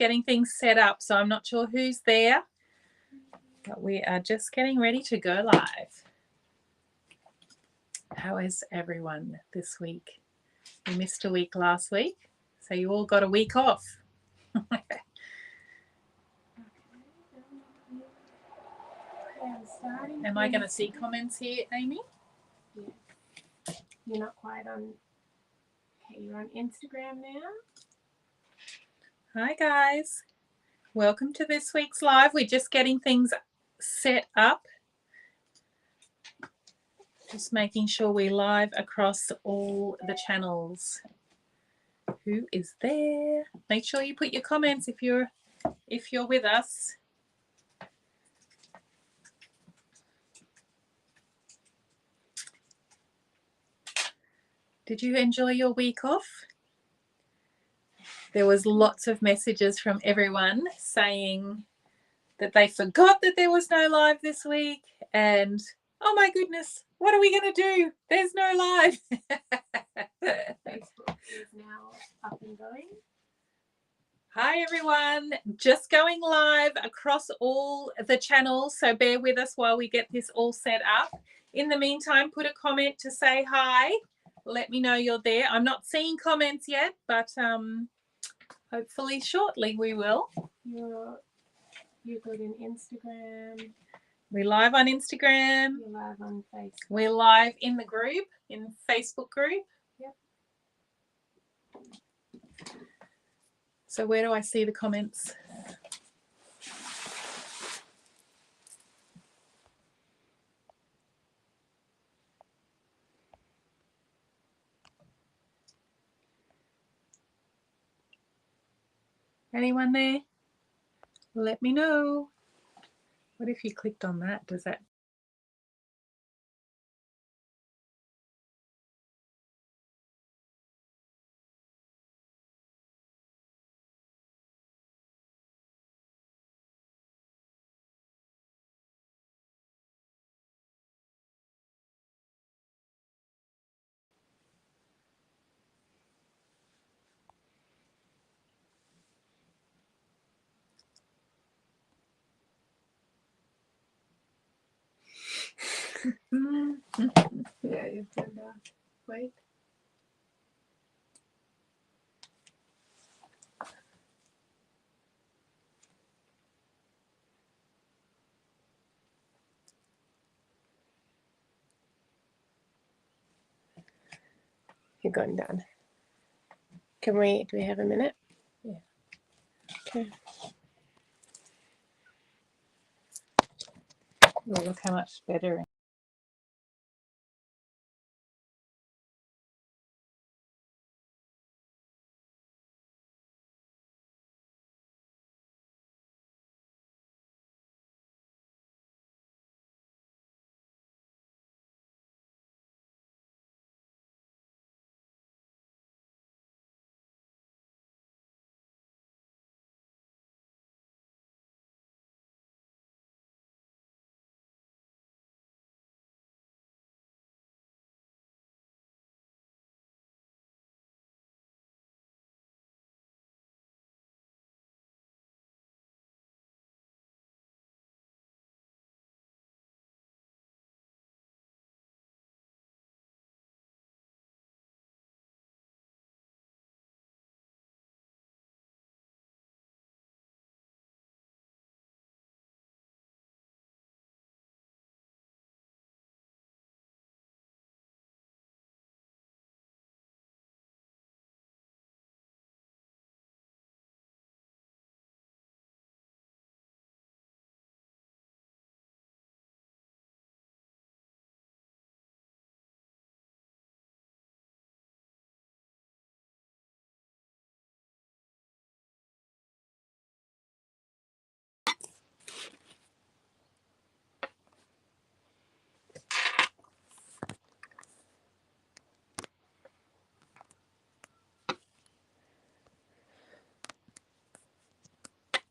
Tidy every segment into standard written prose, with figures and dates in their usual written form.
getting things set up, so I'm not sure who's there, but we are just getting ready to go live. How is everyone this week? We missed a week last week, so you all got a week off. Am I going to see comments here, Amy? Yeah. You're not quite on. Okay, you're on Instagram now. Hi, guys. Welcome to this week's live. We're just getting things set up. Just making sure we're live across all the channels. Who is there? Make sure you put your comments if you're with us. Did you enjoy your week off? There was lots of messages from everyone saying that they forgot that there was no live this week, and oh my goodness, what are we going to do? There's no live. Facebook is now up and going. Hi everyone, just going live across all the channels, so bear with us while we get this all set up. In the meantime, put a comment to say hi. Let me know you're there. I'm not seeing comments yet, but hopefully shortly we will. You're good in Instagram. We're live on Instagram. You're live on Facebook. We're live in the group, in the Facebook group. Yep. So where do I see the comments? Anyone there? Let me know. What if you clicked on that? Does that? Yeah, you've turned off. Wait. You're going down. Do we have a minute? Yeah. Okay. Oh, look how much better.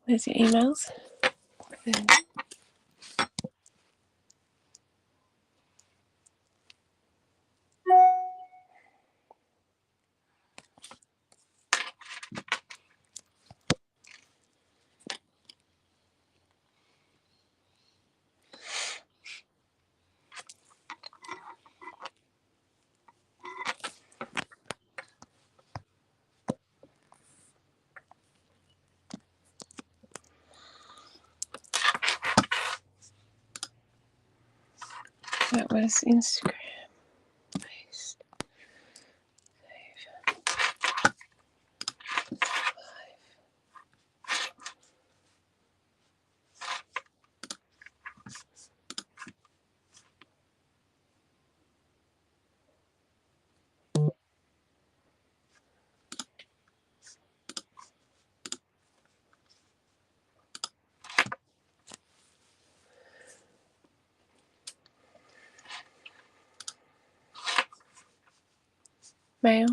Where's your emails? Right, what is Instagram? Paste. Mail.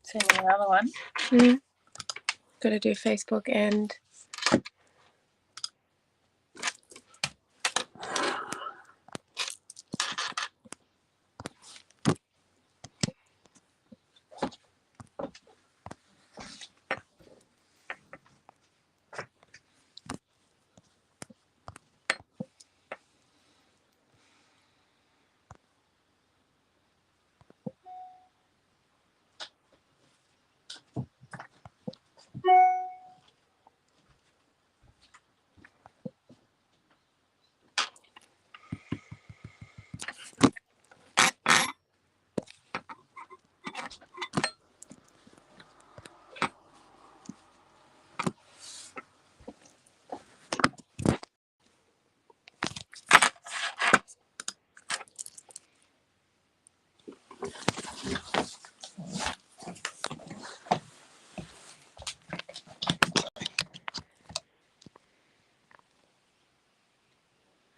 Send me another one. Mm. Got to do Facebook and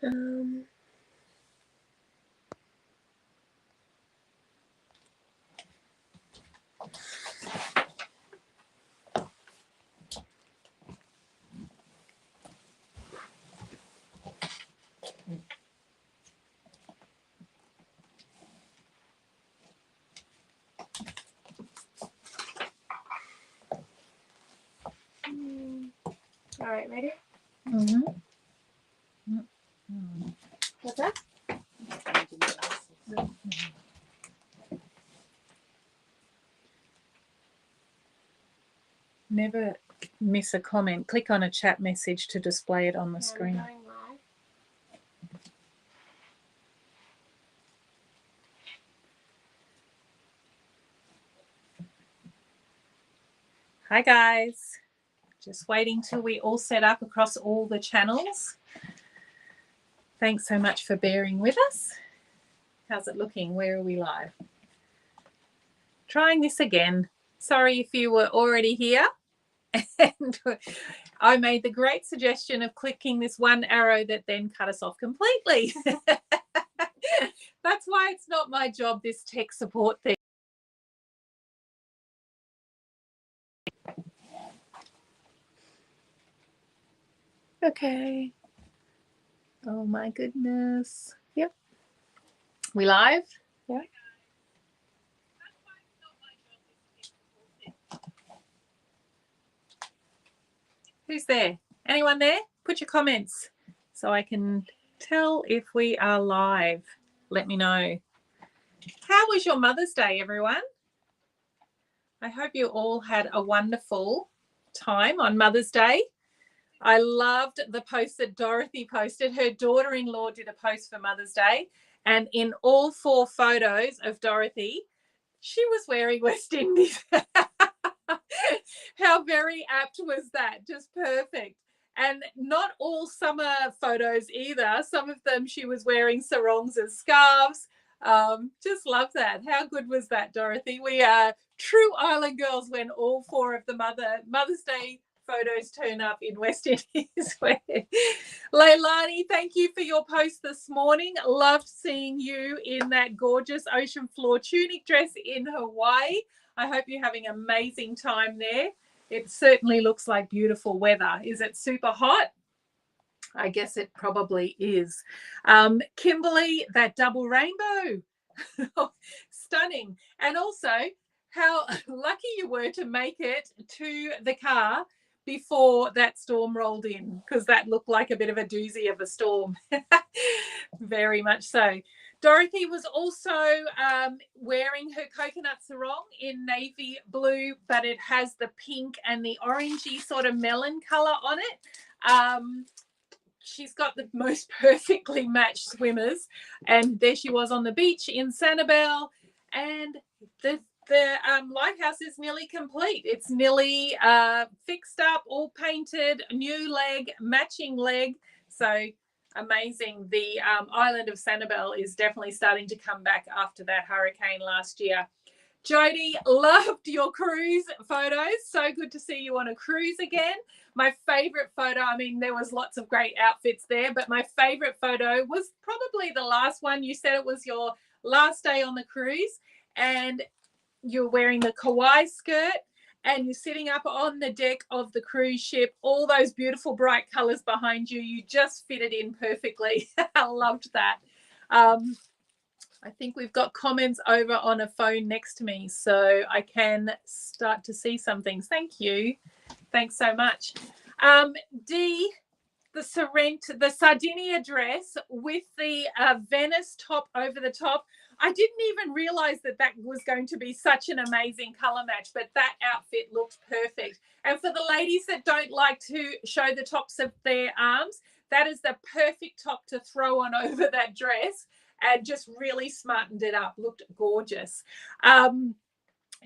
um. All right, ready? Mm-hmm. What's that? Never miss a comment. Click on a chat message to display it on the screen. Going live. Hi guys. Just waiting till we all set up across all the channels. Thanks so much for bearing with us. How's it looking? Where are we live? Trying this again. Sorry if you were already here. And I made the great suggestion of clicking this one arrow that then cut us off completely. That's why it's not my job, this tech support thing. Okay. Oh my goodness. Yep. We live? Yeah. Who's there? Anyone there? Put your comments so I can tell if we are live. Let me know. How was your Mother's Day, everyone? I hope you all had a wonderful time on Mother's Day. I loved the post that Dorothy posted. Her daughter-in-law did a post for Mother's Day, and in all 4 photos of Dorothy, she was wearing West Indies. How very apt was that? Just perfect. And not all summer photos either. Some of them she was wearing sarongs as scarves. Just love that. How good was that, Dorothy? We are true island girls when all 4 of the Mother's Day photos turn up in West Indies wear. Leilani, thank you for your post this morning. Loved seeing you in that gorgeous ocean floor tunic dress in Hawaii. I hope you're having an amazing time there. It certainly looks like beautiful weather. Is it super hot? I guess it probably is. Kimberly, that double rainbow. Stunning. And also, how lucky you were to make it to the car before that storm rolled in, because that looked like a bit of a doozy of a storm. Very much so. Dorothy was also wearing her coconut sarong in navy blue, but it has the pink and the orangey sort of melon colour on it. She's got the most perfectly matched swimmers, and there she was on the beach in Sanibel, and the lighthouse is nearly complete. It's nearly fixed up, all painted, new leg, matching leg. So amazing. The island of Sanibel is definitely starting to come back after that hurricane last year. Jody, loved your cruise photos. So good to see you on a cruise again. My favorite photo, I mean, there was lots of great outfits there, but my favorite photo was probably the last one. You said it was your last day on the cruise, and you're wearing the Kauai skirt and you're sitting up on the deck of the cruise ship, all those beautiful bright colors behind you. You just fitted in perfectly. I loved that. I think we've got comments over on a phone next to me, so I can start to see some things. Thank you. Thanks so much. Dee, the Sardinia dress with the Venice top over the top. I didn't even realize that was going to be such an amazing color match, but that outfit looked perfect. And for the ladies that don't like to show the tops of their arms, that is the perfect top to throw on over that dress, and just really smartened it up. Looked gorgeous.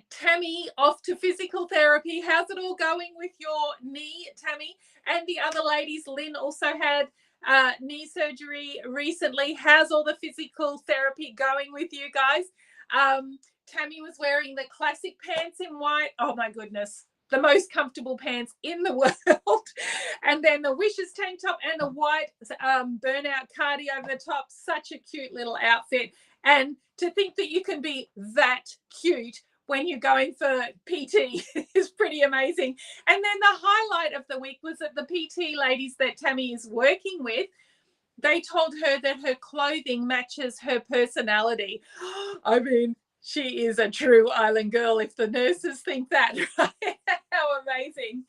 Tammy, off to physical therapy. How's it all going with your knee, Tammy? And the other ladies, Lynn also had knee surgery recently. How's all the physical therapy going with you guys? Tammy was wearing the classic pants in white. Oh my goodness, the most comfortable pants in the world. And then the Wishes tank top and the white burnout cardi over the top. Such a cute little outfit. And to think that you can be that cute when you're going for PT is pretty amazing. And then the highlight of the week was that the PT ladies that Tammy is working with, they told her that her clothing matches her personality. I mean, she is a true island girl if the nurses think that, right? How amazing.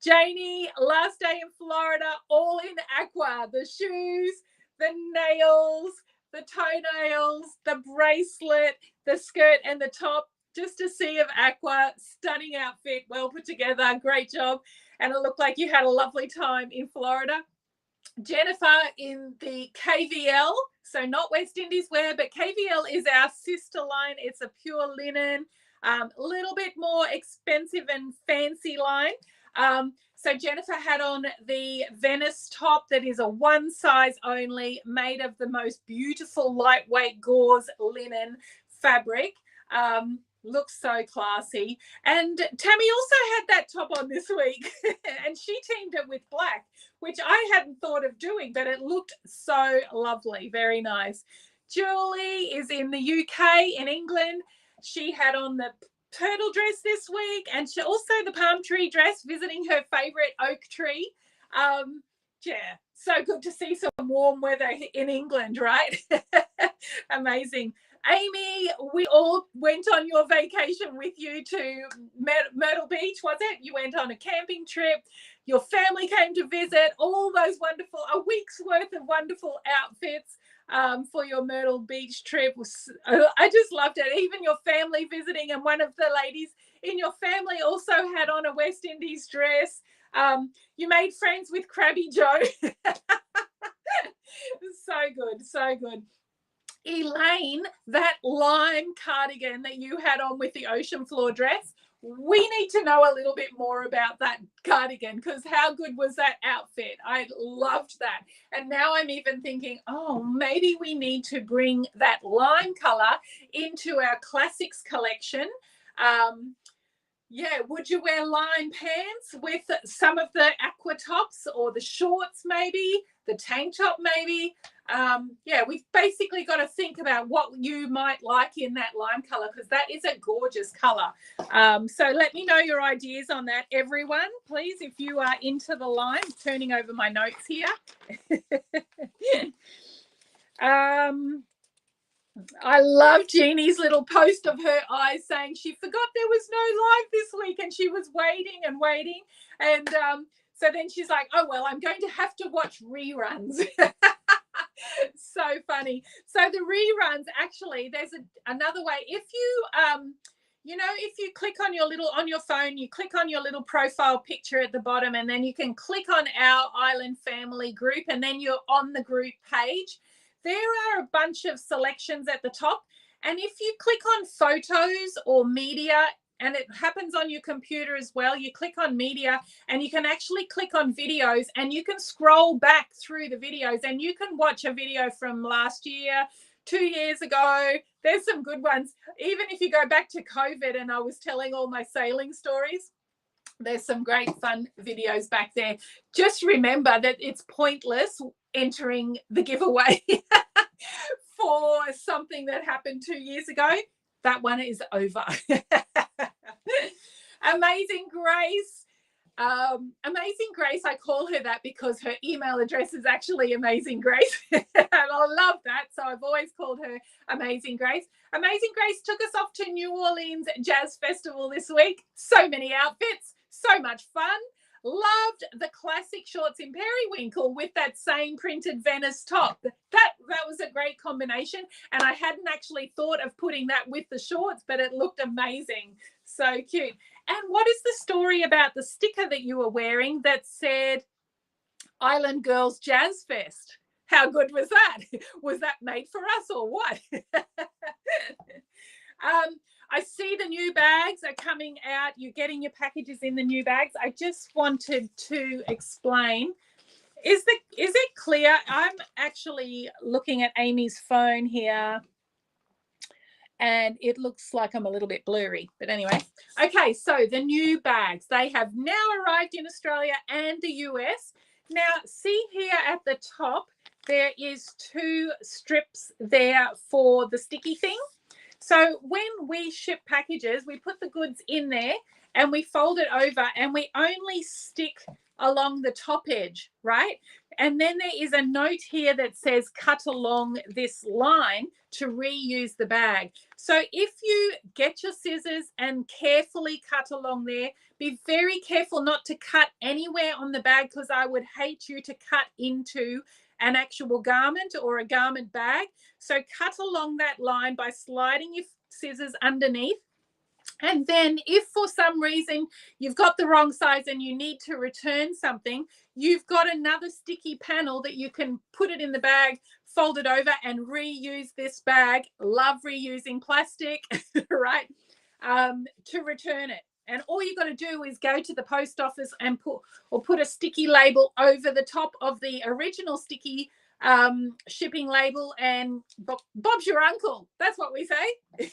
Janie, last day in Florida, all in aqua. The shoes, the nails, the toenails, the bracelet, the skirt and the top, just a sea of aqua. Stunning outfit, well put together, great job. And it looked like you had a lovely time in Florida. Jennifer in the KVL, so not West Indies wear, but KVL is our sister line. It's a pure linen, a little bit more expensive and fancy line. So Jennifer had on the Venice top that is a one size only, made of the most beautiful lightweight gauze linen fabric. Looks so classy. And Tammy also had that top on this week and she teamed it with black, which I hadn't thought of doing, but it looked so lovely. Very nice. Julie is in the UK, in England. She had on the turtle dress this week, and she also the palm tree dress, visiting her favorite oak tree. Yeah, so good to see some warm weather in England, right? Amazing. Amy, we all went on your vacation with you to Myrtle Beach, was it? You went on a camping trip. Your family came to visit. All those wonderful, a week's worth of wonderful outfits for your Myrtle Beach trip. I just loved it. Even your family visiting, and one of the ladies in your family also had on a West Indies dress. You made friends with Krabby Joe. So good, so good. Elaine, that lime cardigan that you had on with the ocean floor dress, we need to know a little bit more about that cardigan, because how good was that outfit? I loved that. And now I'm even thinking, oh, maybe we need to bring that lime color into our classics collection. Yeah, would you wear lime pants with some of the aqua tops, or the shorts maybe, the tank top maybe? Yeah, we've basically got to think about what you might like in that lime color, because that is a gorgeous color. So let me know your ideas on that, everyone, please, if you are into the lime. Turning over my notes here. I love Jeannie's little post of her eyes saying she forgot there was no live this week, and she was waiting and waiting. And so then she's like, oh, well, I'm going to have to watch reruns. So funny. So the reruns, actually, there's another way. If you you know, if you click on your phone, you click on your little profile picture at the bottom, and then you can click on our Island Family group, and then you're on the group page. There are a bunch of selections at the top. And if you click on photos or media, and it happens on your computer as well, you click on media and you can actually click on videos, and you can scroll back through the videos, and you can watch a video from last year, 2 years ago. There's some good ones. Even if you go back to COVID and I was telling all my sailing stories, there's some great fun videos back there. Just remember that it's pointless entering the giveaway for something that happened 2 years ago. That one is over. Amazing Grace. Amazing Grace, I call her that because her email address is actually Amazing Grace. And I love that. So I've always called her Amazing Grace. Amazing Grace took us off to New Orleans Jazz Festival this week. So many outfits, so much fun. Loved the classic shorts in periwinkle with that same printed Venice top. That was a great combination. And I hadn't actually thought of putting that with the shorts, but it looked amazing. So cute. And what is the story about the sticker that you were wearing that said Island Girls Jazz Fest? How good was that? Was that made for us or what? I see the new bags are coming out. You're getting your packages in the new bags. I just wanted to explain. Is it clear? I'm actually looking at Amy's phone here, and it looks like I'm a little bit blurry. But anyway, okay, so the new bags, they have now arrived in Australia and the US. Now, see here at the top, there is 2 strips there for the sticky thing. So when we ship packages, we put the goods in there and we fold it over, and we only stick along the top edge, right? And then there is a note here that says cut along this line to reuse the bag. So if you get your scissors and carefully cut along there, be very careful not to cut anywhere on the bag, because I would hate you to cut into an actual garment or a garment bag. So cut along that line by sliding your scissors underneath. And then if for some reason you've got the wrong size and you need to return something, you've got another sticky panel that you can put it in the bag, fold it over, and reuse this bag. Love reusing plastic, right? To return it. And all you got to do is go to the post office and put a sticky label over the top of the original sticky shipping label, and Bob's your uncle. That's what we say.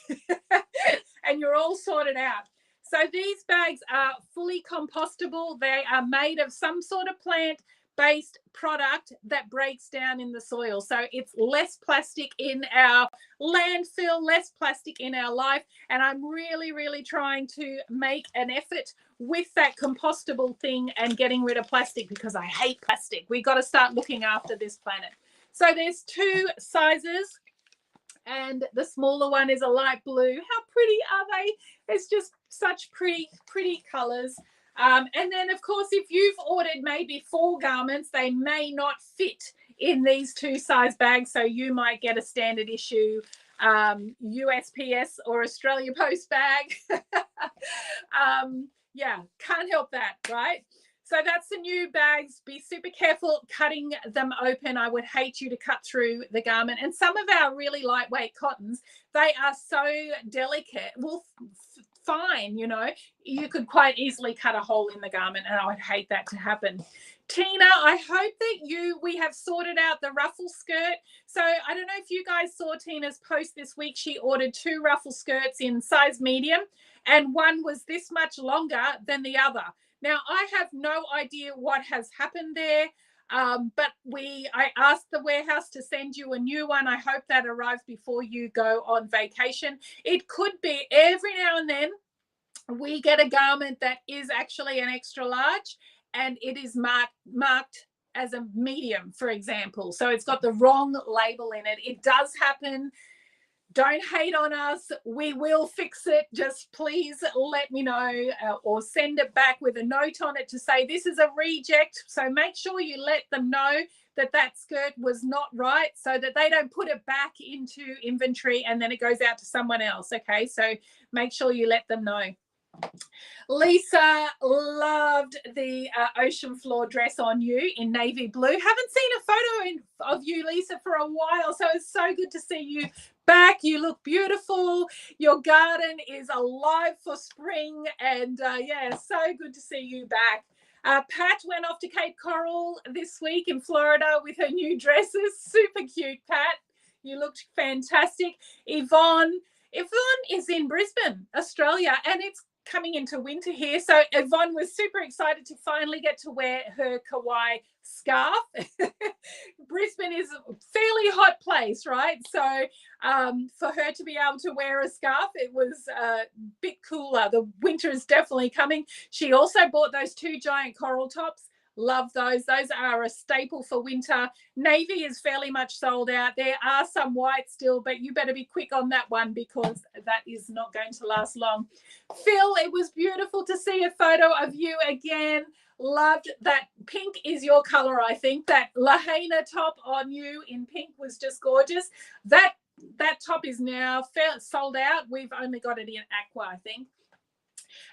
And you're all sorted out. So these bags are fully compostable. They are made of some sort of plant-based product that breaks down in the soil. So it's less plastic in our landfill, less plastic in our life. And I'm really, really trying to make an effort with that compostable thing and getting rid of plastic, because I hate plastic. We've got to start looking after this planet. So there's 2 sizes, and the smaller one is a light blue. How pretty are they? It's just such pretty colors. And then, of course, if you've ordered maybe 4 garments, they may not fit in these 2 size bags. So you might get a standard issue USPS or Australia Post bag. Yeah, can't help that, right? So that's the new bags. Be super careful cutting them open. I would hate you to cut through the garment. And some of our really lightweight cottons, they are so delicate. Well, fine, you know, you could quite easily cut a hole in the garment, and I would hate that to happen. Tina, I hope that we have sorted out the ruffle skirt. So I don't know if you guys saw Tina's post this week. She ordered 2 ruffle skirts in size medium, and one was this much longer than the other. Now, I have no idea what has happened there, but I asked the warehouse to send you a new one. I hope that arrives before you go on vacation. It could be every now and then we get a garment that is actually an extra large, and it is marked as a medium, for example. So it's got the wrong label in it. It does happen. don't hate on us. We will fix it. Just please let me know or send it back with a note on it to say this is a reject. So make sure you let them know that that skirt was not right so that they don't put it back into inventory and then it goes out to someone else. Okay, so make sure you let them know. Lisa loved the ocean floor dress on you in navy blue. Haven't seen a photo of you, Lisa, for a while, so it's so good to see you back. You look beautiful. Your garden is alive for spring, and yeah, so good to see you back. Pat went off to Cape Coral this week in Florida with her new dresses. Super cute, Pat. You looked fantastic. Yvonne is in Brisbane, Australia, and it's coming into winter here. So Yvonne was super excited to finally get to wear her Kauai scarf. Brisbane is a fairly hot place, right? So for her to be able to wear a scarf, it was a bit cooler. The winter is definitely coming. She also bought those 2 giant coral tops. Love those. Those are a staple for winter. Navy is fairly much sold out. There are some white still, but you better be quick on that one because that is not going to last long. Phil, it was beautiful to see a photo of you again. Loved that. Pink is your color, I think. That Lahaina top on you in pink was just gorgeous. That top is now sold out. We've only got it in aqua, I think.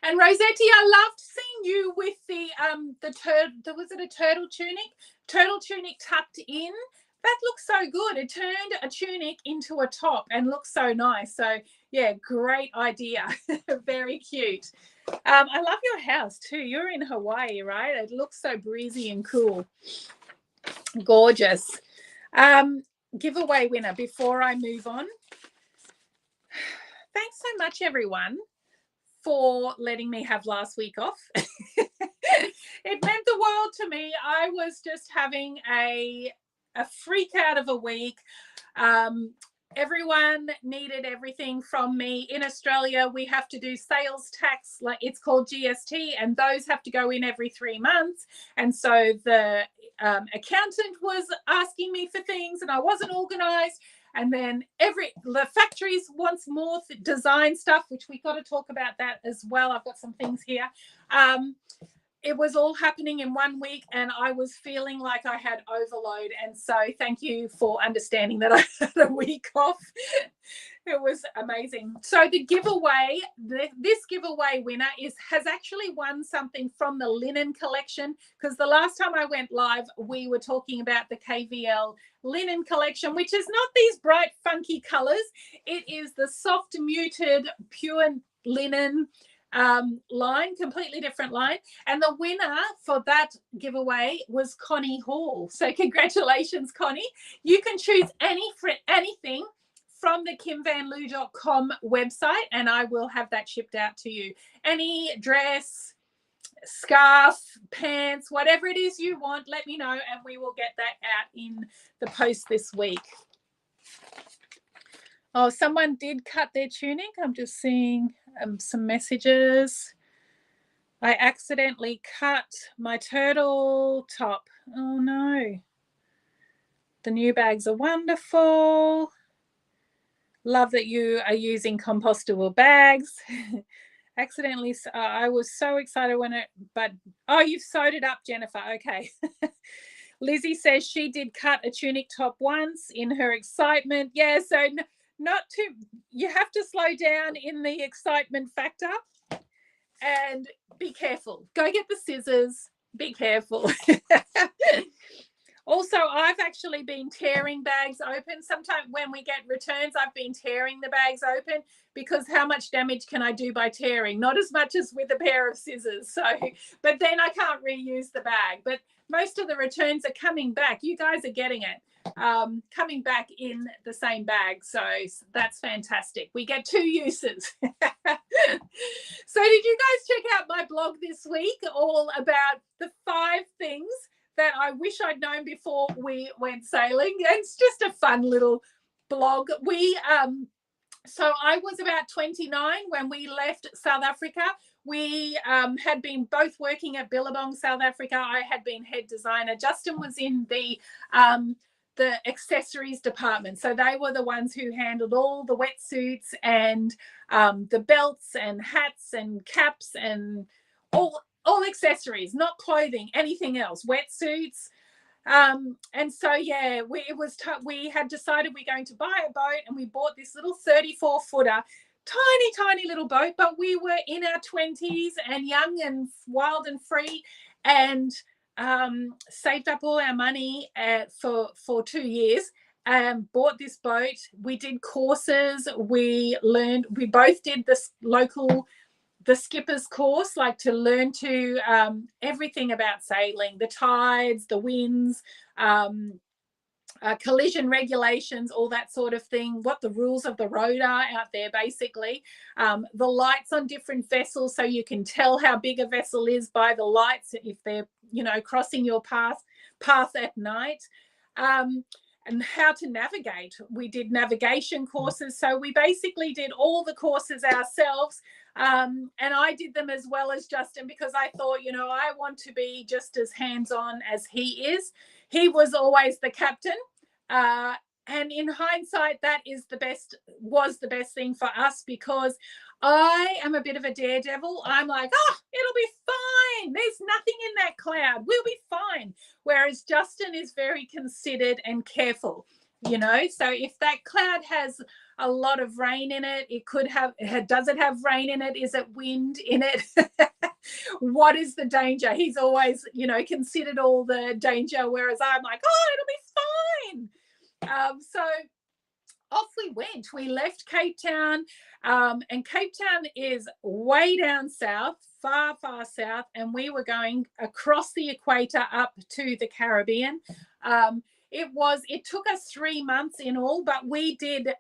And Rosetti, I loved seeing you with was it a turtle tunic? Turtle tunic tucked in. That looks so good. It turned a tunic into a top and looks so nice. So yeah, great idea. Very cute. I love your house too. You're in Hawaii, right? It looks so breezy and cool. Gorgeous. Giveaway winner before I move on. Thanks so much, everyone, for letting me have last week off. It meant the world to me. I was just having a freak out of a week. Everyone needed everything from me. In Australia, we have to do sales tax, like it's called GST, and those have to go in every 3 months. And so the accountant was asking me for things and I wasn't organized. And then the factories wants more design stuff, which we got to talk about that as well. I've got some things here. It was all happening in 1 week and I was feeling like I had overload. And so thank you for understanding that I had a week off. It was amazing. So the giveaway, this giveaway winner has actually won something from the linen collection, because the last time I went live, we were talking about the KVL linen collection, which is not these bright, funky colors. It is the soft, muted, pure linen line, completely different line. And the winner for that giveaway was Connie Hall. So congratulations, Connie. You can choose anything from the kimvanloo.com website and I will have that shipped out to you. Any dress, scarf, pants, whatever it is you want, let me know and we will get that out in the post this week. Oh, someone did cut their tunic. I'm just seeing some messages. I accidentally cut my turtle top. Oh no. The new bags are wonderful. Love that you are using compostable bags. Accidentally, I was so excited oh, you've sewed it up, Jennifer. Okay. Lizzie says she did cut a tunic top once in her excitement. Yeah, so you have to slow down in the excitement factor and be careful. Go get the scissors. Be careful. Also, I've actually been tearing bags open. Sometimes when we get returns, I've been tearing the bags open because how much damage can I do by tearing? Not as much as with a pair of scissors. So, but then I can't reuse the bag. But most of the returns are coming back. You guys are getting it. Coming back in the same bag. So that's fantastic. We get 2 uses. So did you guys check out my blog this week all about the 5 things that I wish I'd known before we went sailing? It's just a fun little blog. So I was about 29 when we left South Africa. We had been both working at Billabong, South Africa. I had been head designer. Justin was in the accessories department. So they were the ones who handled all the wetsuits and the belts and hats and caps and all accessories, not clothing, anything else, wetsuits. And so, yeah, we had decided we're going to buy a boat, and we bought this little 34-footer, tiny little boat, but we were in our 20s and young and wild and free, and saved up all our money for 2 years. Bought this boat. We did courses. We both did the skipper's course, like to learn to everything about sailing, the tides, the winds, collision regulations, all that sort of thing, what the rules of the road are out there, basically. The lights on different vessels, so you can tell how big a vessel is by the lights if they're, crossing your path at night. And how to navigate. We did navigation courses. So we basically did all the courses ourselves. And I did them as well as Justin, because I thought, I want to be just as hands-on as he is. He was always the captain. And in hindsight, that was the best thing for us, because I am a bit of a daredevil. I'm like, it'll be fine. There's nothing in that cloud. We'll be fine. Whereas Justin is very considered and careful, So if that cloud has a lot of rain in it, does it have rain in it? Is it wind in it? What is the danger? He's always, considered all the danger, whereas I'm like, it'll be fine. So off we went. We left Cape Town, and Cape Town is way down south, far south, and we were going across the equator up to the Caribbean. It took us 3 months in all, but we did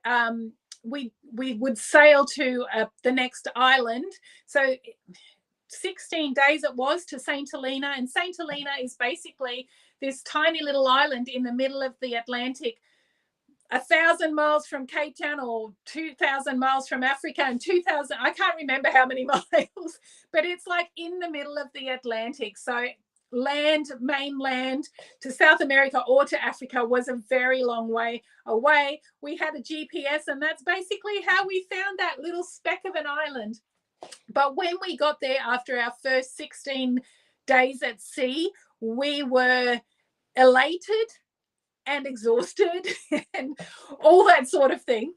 we would sail to the next island. So 16 days it was to St. Helena, and St. Helena is basically this tiny little island in the middle of the Atlantic, 1,000 miles from Cape Town, or 2,000 miles from Africa, and 2,000, I can't remember how many miles, but it's like in the middle of the Atlantic. So mainland to South America or to Africa was a very long way away. We had a GPS, and that's basically how we found that little speck of an island. But when we got there after our first 16 days at sea, we were elated and exhausted and all that sort of thing.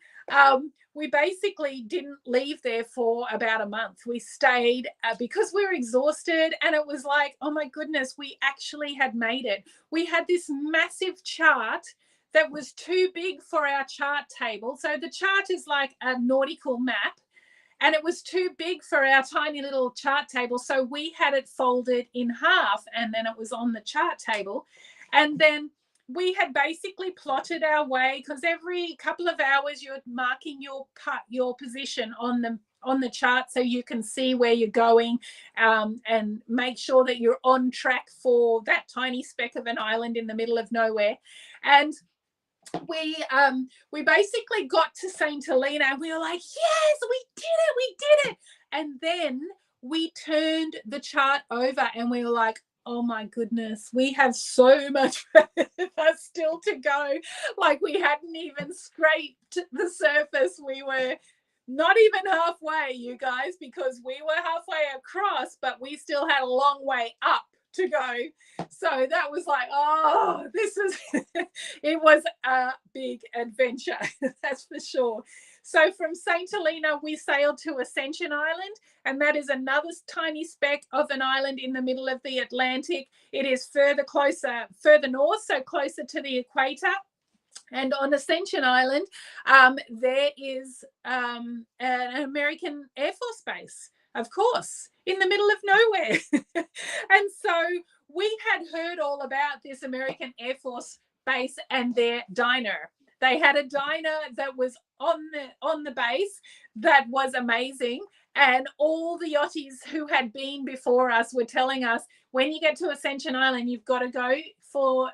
We basically didn't leave there for about a month. We stayed because we were exhausted, and it was like, oh my goodness, we actually had made it. We had this massive chart that was too big for our chart table. So the chart is like a nautical map, and it was too big for our tiny little chart table. So we had it folded in half, and then it was on the chart table. And then we had basically plotted our way, because every couple of hours you're marking your position on the chart, so you can see where you're going, and make sure that you're on track for that tiny speck of an island in the middle of nowhere. And we basically got to St. Helena, and we were like, yes, we did it. And then we turned the chart over, and we were like, oh my goodness, we have so much still to go. Like, we hadn't even scraped the surface. We were not even halfway, you guys, because we were halfway across, but we still had a long way up to go. So that was like, it was a big adventure, that's for sure. So from St. Helena, we sailed to Ascension Island, and that is another tiny speck of an island in the middle of the Atlantic. It is further north, so closer to the equator. And on Ascension Island, there is an American Air Force base, of course, in the middle of nowhere. And so we had heard all about this American Air Force base and their diner. They had a diner that was on the base that was amazing. And all the yachties who had been before us were telling us, when you get to Ascension Island, you've got to go for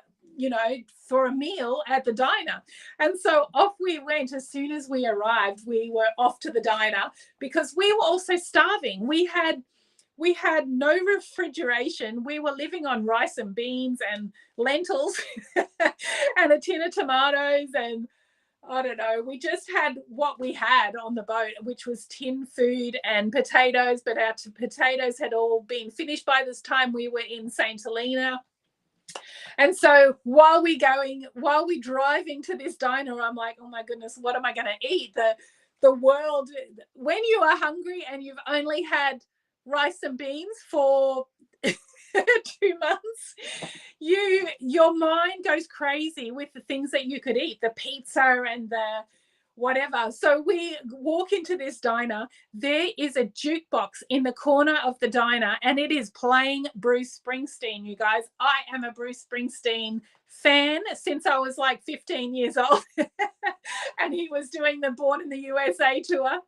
a meal at the diner. And so off we went. As soon as we arrived, we were off to the diner, because we were also starving. We had we had no refrigeration. We were living on rice and beans and lentils and a tin of tomatoes, and I don't know, we just had what we had on the boat, which was tin food and potatoes, but our potatoes had all been finished by this time we were in St. Helena. And so while we're driving to this diner, I'm like, oh my goodness, what am I going to eat? The world, when you are hungry and you've only had rice and beans for 2 months, your mind goes crazy with the things that you could eat, the pizza and the whatever. So we walk into this diner. There is a jukebox in the corner of the diner, and it is playing Bruce Springsteen, you guys. I am a Bruce Springsteen fan since I was like 15 years old. And he was doing the Born in the USA tour.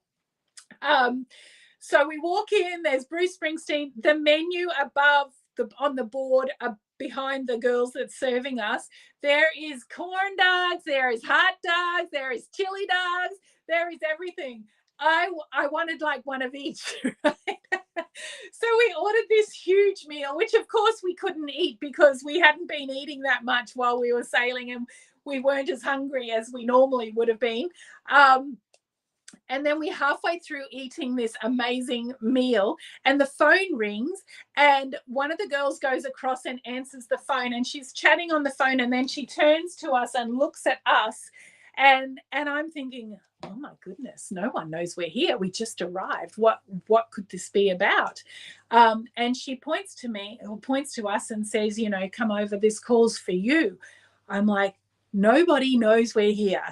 So we walk in, there's Bruce Springsteen. The menu above on the board behind the girls that's serving us, there is corn dogs, there is hot dogs, there is chili dogs, there is everything. I wanted like one of each, right? So we ordered this huge meal, which of course we couldn't eat because we hadn't been eating that much while we were sailing, and we weren't as hungry as we normally would have been. And then we're halfway through eating this amazing meal, and the phone rings, and one of the girls goes across and answers the phone, and she's chatting on the phone, and then she turns to us and looks at us, and I'm thinking, oh my goodness, no one knows we're here. We just arrived. What could this be about? And she points to us and says, you know, come over, this call's for you. I'm like, nobody knows we're here.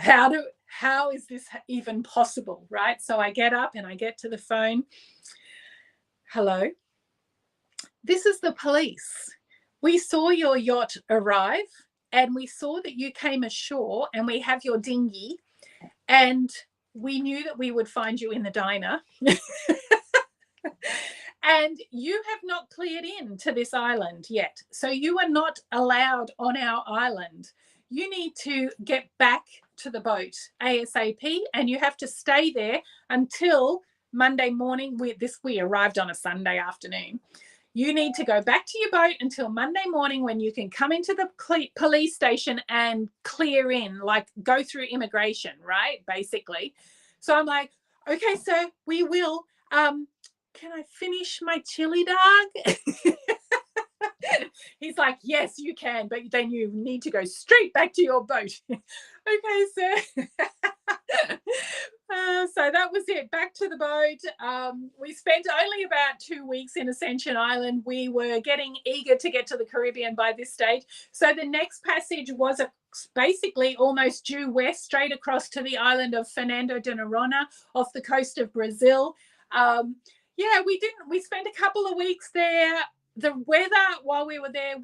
How is this even possible, right? So I get up and I get to the phone. Hello, this is the police. We saw your yacht arrive, and we saw that you came ashore, and we have your dinghy, and we knew that we would find you in the diner. And you have not cleared in to this island yet. So you are not allowed on our island. You need to get back to the boat ASAP, and you have to stay there until Monday morning. We arrived on a Sunday afternoon. You need to go back to your boat until Monday morning, when you can come into the police station and clear in, like go through immigration, right? Basically. So I'm like, okay, sir, we will. Can I finish my chili dog? He's like, yes, you can, but then you need to go straight back to your boat. Okay, sir. So that was it. Back to the boat. We spent only about 2 weeks in Ascension Island. We were getting eager to get to the Caribbean by this stage. So the next passage was basically almost due west, straight across to the island of Fernando de Noronha off the coast of Brazil. Yeah, we spent a couple of weeks there. The weather while we were there,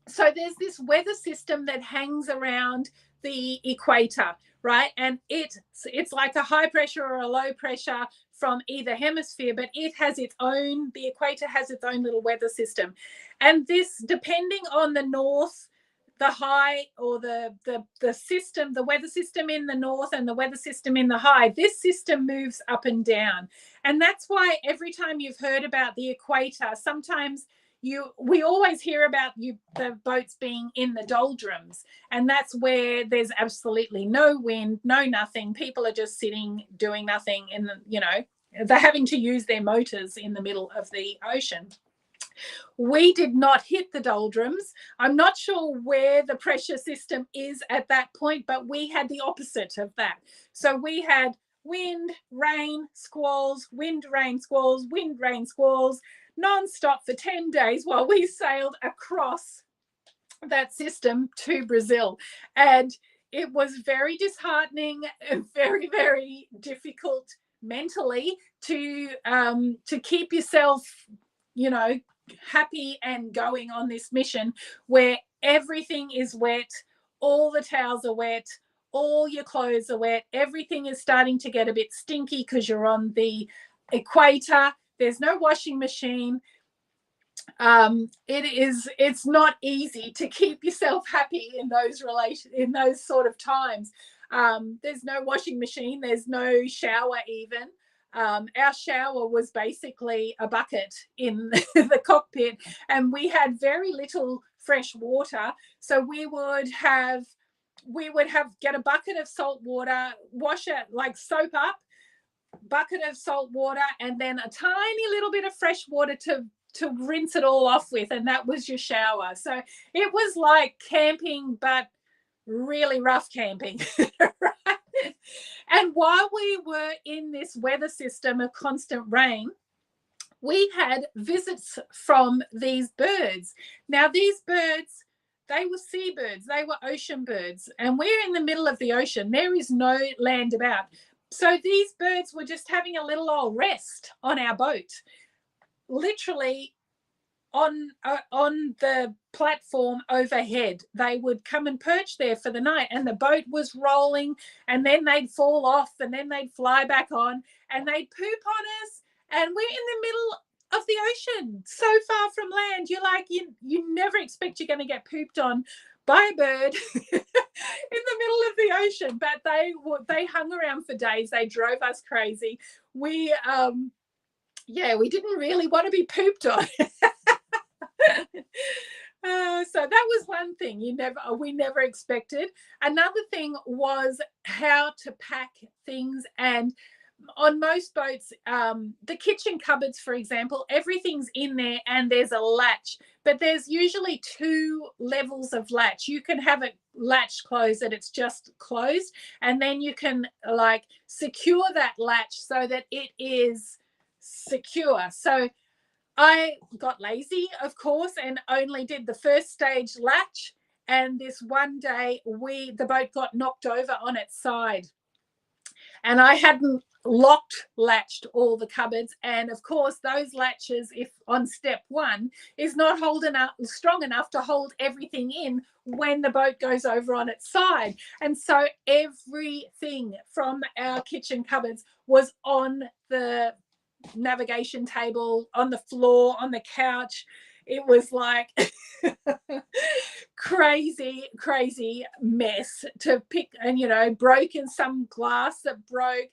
so there's this weather system that hangs around the equator, right? And it's like a high pressure or a low pressure from either hemisphere, but the equator has its own little weather system. And this, depending on the north, the high, or the system, the weather system in the north and the weather system in the high, this system moves up and down. And that's why every time you've heard about the equator, sometimes we always hear about the boats being in the doldrums, and that's where there's absolutely no wind, no nothing. People are just sitting doing nothing they're having to use their motors in the middle of the ocean. We did not hit the doldrums. I'm not sure where the pressure system is at that point, but we had the opposite of that. So we had wind, rain, squalls, wind, rain, squalls, wind, rain, squalls, non-stop for 10 days while we sailed across that system to Brazil. And it was very disheartening and very, very difficult mentally to keep yourself, happy and going on this mission where everything is wet, all the towels are wet, all your clothes are wet, everything is starting to get a bit stinky because you're on the equator. There's no washing machine. It's not easy to keep yourself happy in those sort of times. There's no washing machine, there's no shower even. our shower was basically a bucket in the cockpit, and we had very little fresh water. So we would get a bucket of salt water, wash it, like soap up, bucket of salt water, and then a tiny little bit of fresh water to rinse it all off with, and that was your shower. So it was like camping, but really rough camping. Right? And while we were in this weather system of constant rain, we had visits from these birds. Now, these birds, they were seabirds, they were ocean birds, and we're in the middle of the ocean. There is no land about. So these birds were just having a little old rest on our boat, literally on the platform overhead. They would come and perch there for the night, and the boat was rolling, and then they'd fall off, and then they'd fly back on, and they'd poop on us, and we're in the middle of the ocean, so far from land. You're like, you never expect you're going to get pooped on by a bird in the middle of the ocean. But they hung around for days. They drove us crazy. We didn't really want to be pooped on. So that was one thing we never expected. Another thing was how to pack things. And on most boats, the kitchen cupboards, for example, everything's in there and there's a latch, but there's usually 2 levels of latch. You can have it latch closed, that it's just closed, and then you can like secure that latch so that it is secure. So I got lazy, of course, and only did the first stage latch. And this one day the boat got knocked over on its side, and I hadn't latched all the cupboards. And of course, those latches, if on step 1, is not strong enough to hold everything in when the boat goes over on its side. And so everything from our kitchen cupboards was on the navigation table, on the floor, on the couch. It was like crazy mess to pick. And broken, some glass that broke.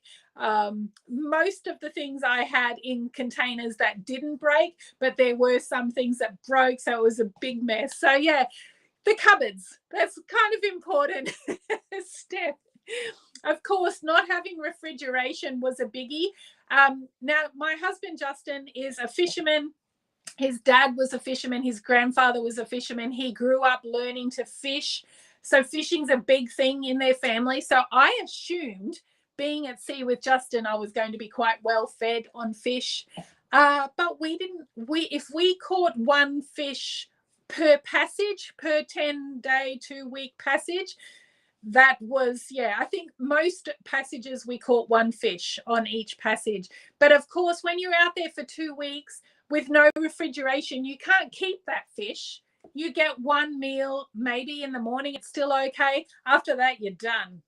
Most of the things I had in containers that didn't break, but there were some things that broke, so it was a big mess. So yeah, the cupboards, that's kind of important step. Of course, not having refrigeration was a biggie. Now, my husband, Justin, is a fisherman. His dad was a fisherman. His grandfather was a fisherman. He grew up learning to fish. So fishing's a big thing in their family. So I assumed, being at sea with Justin, I was going to be quite well fed on fish. But we didn't. If we caught 1 fish per passage, per 10-day, 2-week passage, that was, I think most passages we caught 1 fish on each passage. But of course, when you're out there for 2 weeks with no refrigeration, you can't keep that fish. You get 1 meal, maybe in the morning, it's still okay. After that, you're done.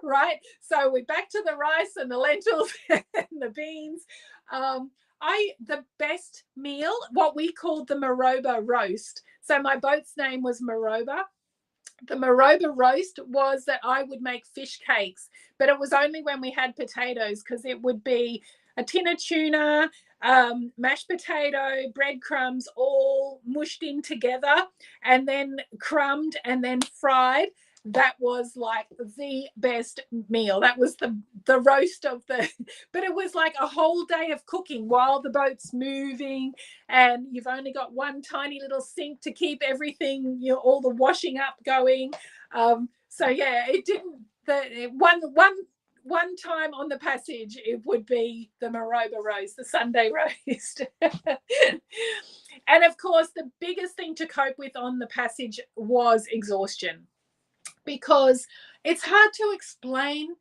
Right? So we're back to the rice and the lentils and the beans. The best meal, what we called the Maroba roast. So my boat's name was Maroba. The Maroba roast was that I would make fish cakes, but it was only when we had potatoes, because it would be a tin of tuna, mashed potato, breadcrumbs, all mushed in together and then crumbed and then fried. That was like the best meal. That was the roast of the, but it was like a whole day of cooking while the boat's moving, and you've only got 1 tiny little sink to keep everything, all the washing up going. So yeah, it didn't, one time on the passage, it would be the Maroba roast, the Sunday roast. And of course, the biggest thing to cope with on the passage was exhaustion, because it's hard to explain.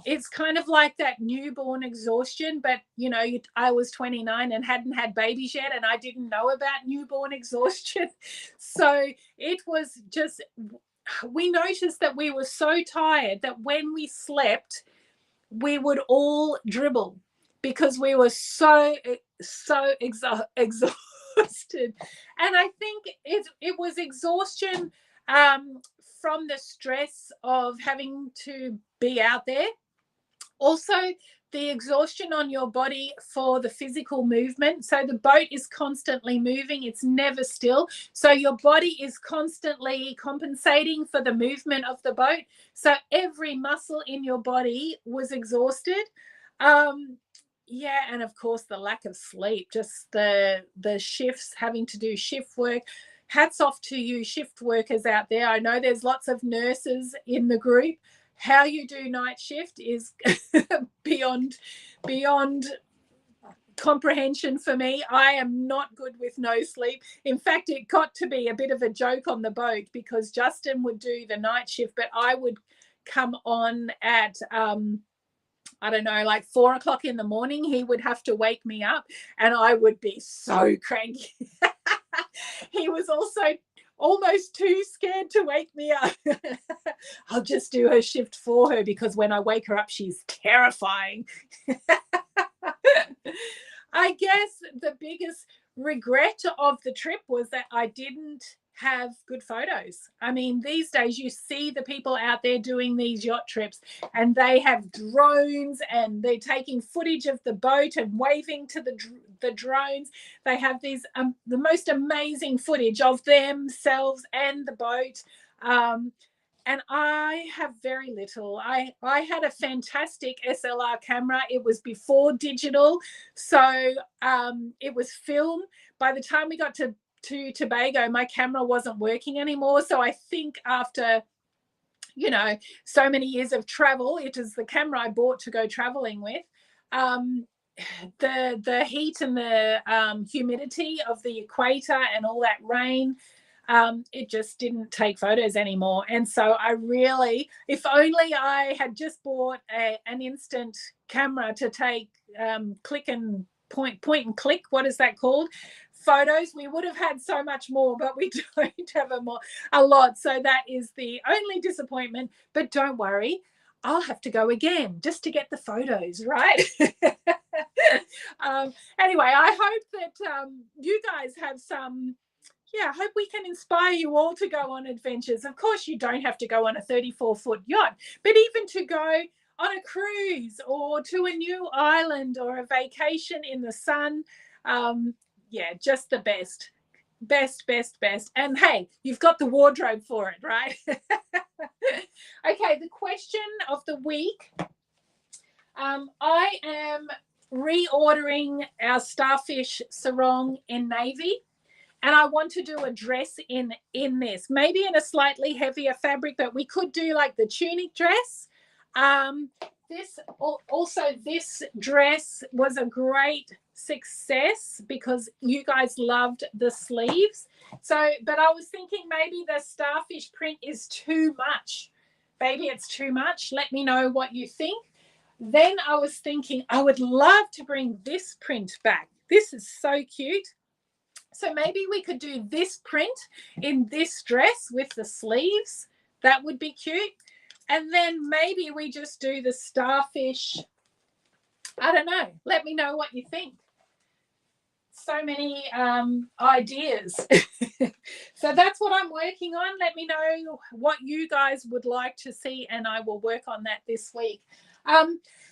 It's kind of like that newborn exhaustion, but I was 29 and hadn't had babies yet, and I didn't know about newborn exhaustion. So it was just, we noticed that we were so tired that when we slept, we would all dribble because we were so exhausted. And I think it was exhaustion from the stress of having to be out there. Also, the exhaustion on your body for the physical movement. So the boat is constantly moving. It's never still. So your body is constantly compensating for the movement of the boat. So every muscle in your body was exhausted. Yeah, and of course the lack of sleep, just the shifts, having to do shift work. Hats off to you shift workers out there. I know there's lots of nurses in the group. How you do night shift is beyond comprehension for me. I am not good with no sleep. In fact, it got to be a bit of a joke on the boat because Justin would do the night shift, but I would come on at I don't know, like 4 o'clock in the morning. He would have to wake me up and I would be so cranky. He was also almost too scared to wake me up. I'll just do her shift for her because when I wake her up, she's terrifying. I guess the biggest regret of the trip was that I didn't have good photos. I mean, these days you see the people out there doing these yacht trips and they have drones and they're taking footage of the boat and waving to the drones. They have these the most amazing footage of themselves and the boat. And I have very little. I had a fantastic SLR camera. It was before digital, so it was film. By the time we got to Tobago, my camera wasn't working anymore. So I think after, you know, so many years of travel, it is the camera I bought to go traveling with. The heat and the humidity of the equator and all that rain, it just didn't take photos anymore. And so I really, if only I had just bought an instant camera to take click and point and click, what is that called, photos, we would have had so much more, but we don't have a lot. So that is the only disappointment. But don't worry, I'll have to go again just to get the photos, right? Anyway, I hope that you guys have some, I hope we can inspire you all to go on adventures. Of course, you don't have to go on a 34-foot yacht, but even to go on a cruise or to a new island or a vacation in the sun, just the best. And hey, you've got the wardrobe for it, right? Okay, the question of the week. I am reordering our starfish sarong in navy, and I want to do a dress in this, maybe in a slightly heavier fabric, but we could do like the tunic dress. This dress was a great success because you guys loved the sleeves. So, but I was thinking maybe the starfish print is too much. Maybe it's too much. Let me know what you think. Then I was thinking I would love to bring this print back. This is so cute. So maybe we could do this print in this dress with the sleeves. That would be cute. And then maybe we just do the starfish. I don't know. Let me know what you think. So many ideas. So that's what I'm working on. Let me know what you guys would like to see, and I will work on that this week.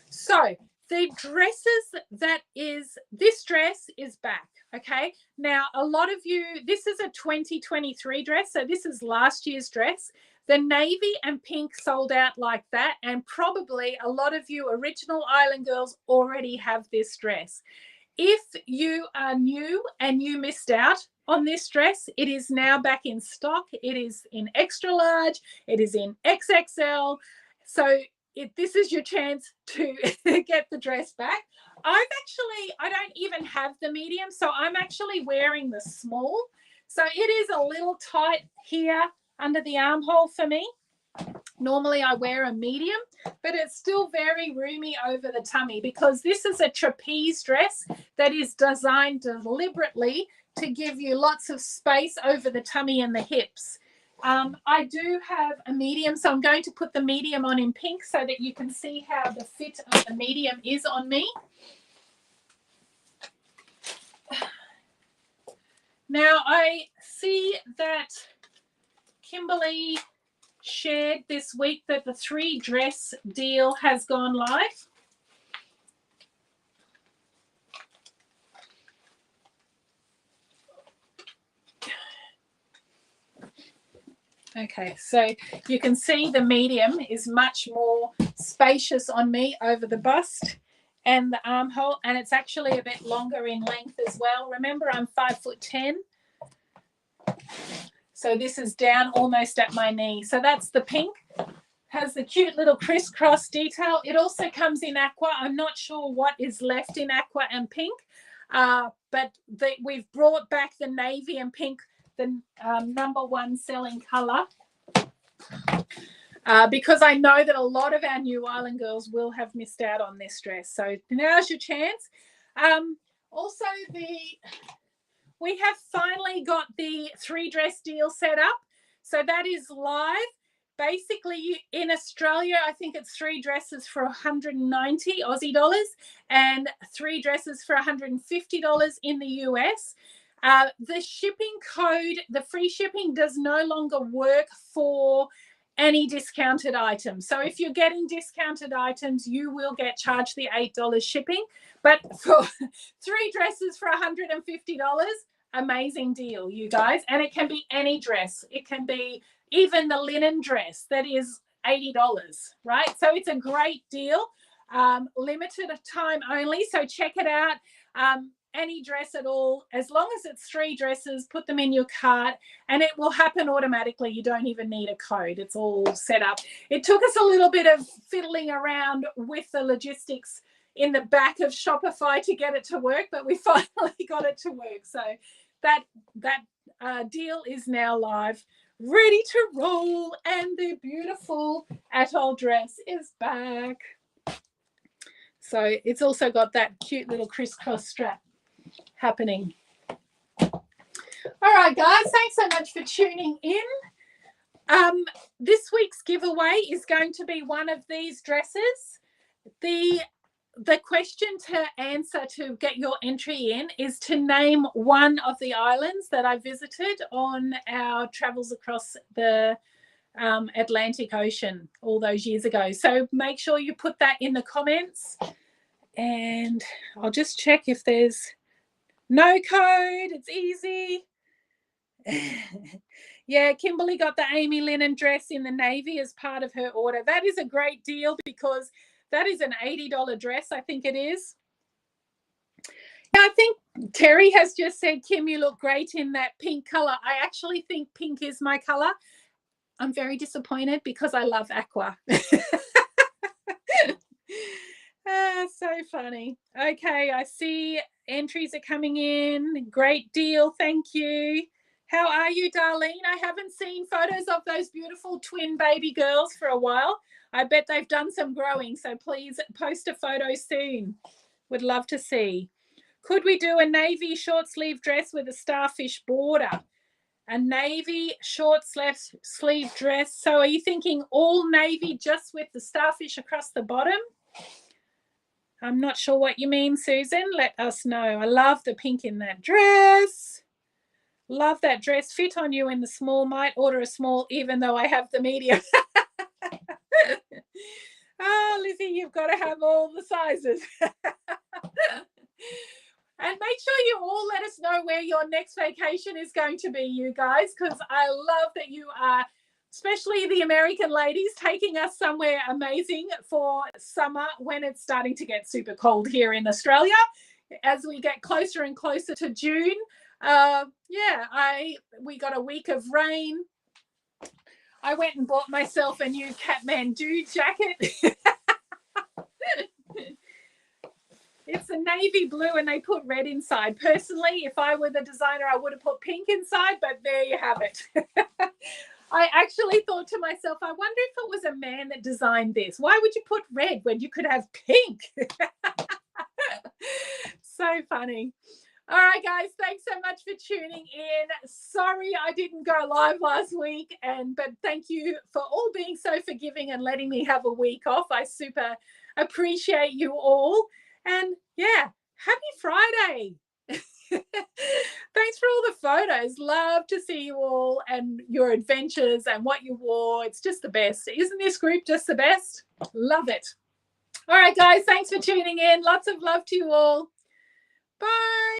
So the dresses, this dress is back. Okay. Now, a lot of you, this is a 2023 dress. So this is last year's dress. The navy and pink sold out like that. And probably a lot of you original Island girls already have this dress. If you are new and you missed out on this dress, it is now back in stock. It is in extra large. It is in XXL. So this is your chance to get the dress back. I don't even have the medium, so I'm actually wearing the small. So it is a little tight here under the armhole for me. Normally I wear a medium, but it's still very roomy over the tummy because this is a trapeze dress that is designed deliberately to give you lots of space over the tummy and the hips. I do have a medium, so I'm going to put the medium on in pink so that you can see how the fit of the medium is on me. Now I see that Kimberly shared this week that the 3 dress deal has gone live. Okay, so you can see the medium is much more spacious on me over the bust and the armhole, and it's actually a bit longer in length as well. Remember, I'm 5'10", so this is down almost at my knee. So that's the pink. Has the cute little crisscross detail. It also comes in aqua. I'm not sure what is left in aqua and pink, but we've brought back the navy and pink, the #1 selling color, because I know that a lot of our New Island girls will have missed out on this dress. So now's your chance. Also, we have finally got the 3 dress deal set up. So that is live. Basically, in Australia, I think it's 3 dresses for 190 Aussie dollars and 3 dresses for $150 in the US. The shipping code, the free shipping, does no longer work for any discounted items. So if you're getting discounted items, you will get charged the $8 shipping. But for 3 dresses for $150, amazing deal, you guys. And it can be any dress. It can be even the linen dress that is $80, right? So it's a great deal. Limited time only, so check it out. Any dress at all, as long as it's 3 dresses, put them in your cart and it will happen automatically. You don't even need a code. It's all set up. It took us a little bit of fiddling around with the logistics in the back of Shopify to get it to work, but we finally got it to work. So that deal is now live, ready to roll, and the beautiful atoll dress is back. So it's also got that cute little crisscross strap happening. All right, guys, thanks so much for tuning in. This week's giveaway is going to be one of these dresses. The question to answer to get your entry in is to name one of the islands that I visited on our travels across the Atlantic Ocean all those years ago. So make sure you put that in the comments, and I'll just check if there's no code. It's easy. Yeah, Kimberly got the Amy linen dress in the navy as part of her order. That is a great deal because that is an $80 dress, I think it is. Yeah, I think Terry has just said, Kim, you look great in that pink color. I actually think pink is my color. I'm very disappointed because I love aqua. So funny. Okay, I see entries are coming in. Great deal. Thank you. How are you, Darlene? I haven't seen photos of those beautiful twin baby girls for a while. I bet they've done some growing, so please post a photo soon. Would love to see. Could we do a navy short sleeve dress with a starfish border? A navy short sleeve dress. So are you thinking all navy just with the starfish across the bottom? I'm not sure what you mean, Susan. Let us know. I love the pink in that dress. Love that dress. Fit on you in the small. Might order a small even though I have the medium. Lizzie, you've got to have all the sizes. And make sure you all let us know where your next vacation is going to be, you guys, because I love that you are, especially the American ladies, taking us somewhere amazing for summer when it's starting to get super cold here in Australia. As we get closer and closer to June, we got a week of rain. I went and bought myself a new Kathmandu jacket. It's a navy blue and they put red inside. Personally, if I were the designer, I would have put pink inside, but there you have it. I actually thought to myself, I wonder if it was a man that designed this. Why would you put red when you could have pink? So funny. All right, guys, thanks so much for tuning in. Sorry I didn't go live last week, but thank you for all being so forgiving and letting me have a week off. I super appreciate you all. And yeah, happy Friday. Thanks for all the photos. Love to see you all and your adventures and what you wore. It's just the best. Isn't this group just the best? Love it. All right, guys. Thanks for tuning in. Lots of love to you all. Bye.